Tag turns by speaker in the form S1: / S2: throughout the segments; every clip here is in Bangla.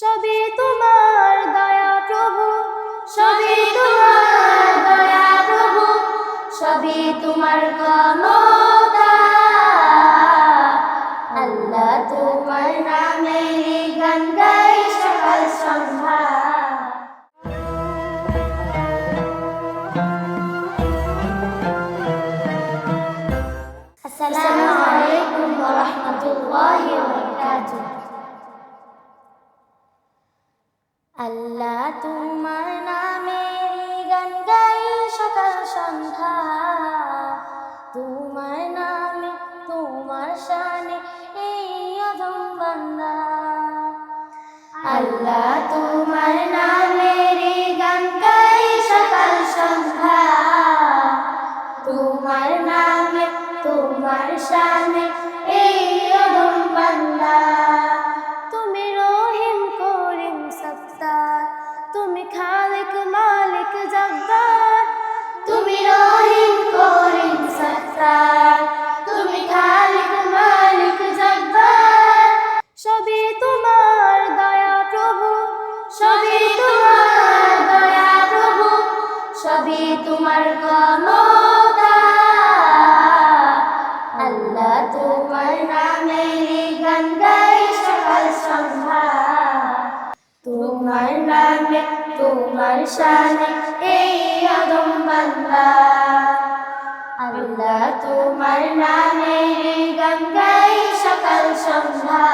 S1: সবই তোমার দয়া প্রভু, সবই তোমার দয়া প্রভু, সবই তোমার ক্ষমতা। আল্লাহ তোমার নামে গান গাই সকাল সন্ধ্যা। আসসালামু আলাইকুম ওয়া রাহমাতুল্লাহি ওয়া বারাকাতুহু। আল্লাহ তোমার নামে গান গাই সকাল সন্ধ্যা। তোমার নামে তোমার শানে এই অধম বান্দা। আল্লাহ তোমার নামে গান গাই সকাল সন্ধ্যা। তোমার নামে তোমার শানে এই অধম বান্দা। তুমি রহিম করিম সত্তার, তুমি খালিক মালিক জব্বার। তুমি রহিম করিম সত্তার, তুমি খালিক মালিক জব্বার। সবই তোমার দয়া প্রভু, সবই তোমার দয়া প্রভু, সবই তোমার ক্ষমতা। আল্লাহ তোমার নামে গান গাই সকাল সন্ধ্যা। তোমার নামে তোমার শানে এই অধম বান্দা। আল্লাহ তোমার নামে গান গাই সকাল সন্ধ্যা।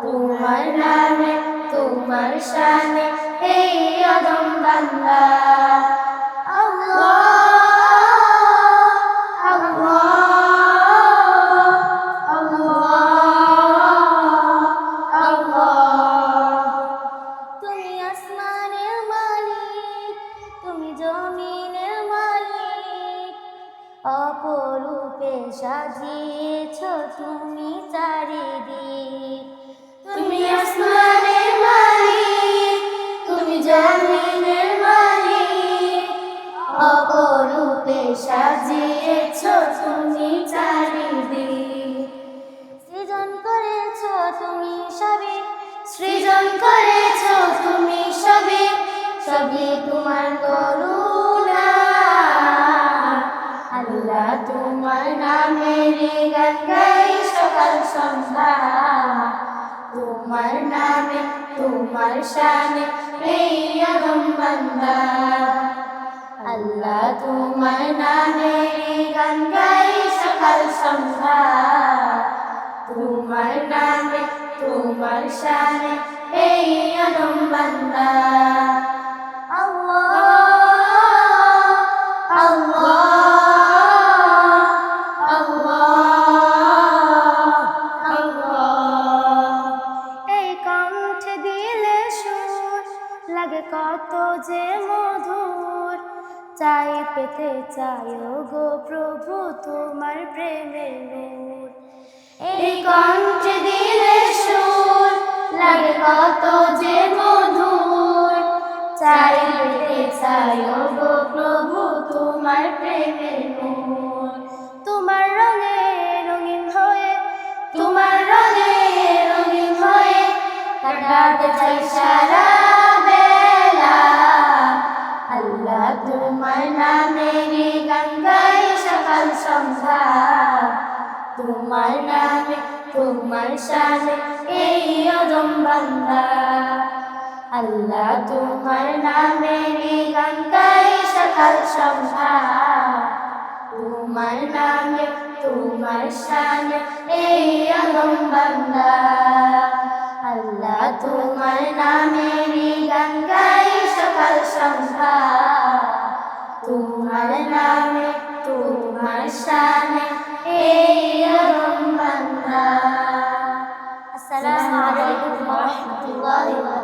S1: তোমার নামে তোমার শানে এই অধম বান্দা। জমিনের মালিক, অপরূপে সাজিয়েছ তুমি চারিদিক। তুমি আসমানের মালিক, তুমি জমিনের মালিক, অপরূপে সাজিয়েছ তুমি চারিদিক। সৃজন করেছ তুমি সবে, সৃজন করেছ তুমি সবে, সবই তোমার করুণা। আল্লাহ তোমার নামে গান গাই সকাল সন্ধ্যা। তোমার নামে তোমার শানে এই অধম বান্দা। আল্লাহ তোমার নামে গান গাই সকাল সন্ধ্যা। তোমার নামে তোমার শানে এই অধম বান্দা। লাগে কত যে মধুর, চাই পেতে চাই গো প্রভু তোমার প্রেমের নূর। এই কণ্ঠে দিলে সুর, লাগে কত যে মধুর, চাই পেতে চাই গো প্রভু তোমার প্রেমের নূর। তোমার রঙে রঙিন হয়ে, তোমার রঙে রঙিন হয়ে কাটাতে চাই সারা বেলা। আল্লাহ তোমার নামে গান গাই সকাল সন্ধ্যা। তোমার নামে তোমার শানে এই অধম বান্দা। আল্লাহ তোমার নামে গান গাই সকাল সন্ধ্যা। তোমার নামে তোমার শানে এই অধম বান্দা। আল্লাহ তোমার নামে গান গাই সকাল সন্ধ্যা। তোমার নামে তোমার শানে এই অধম বান্দা। আসসালামু আলাইকুম ওয়া রাহমাতুল্লাহি ওয়া বারাকাতুহু।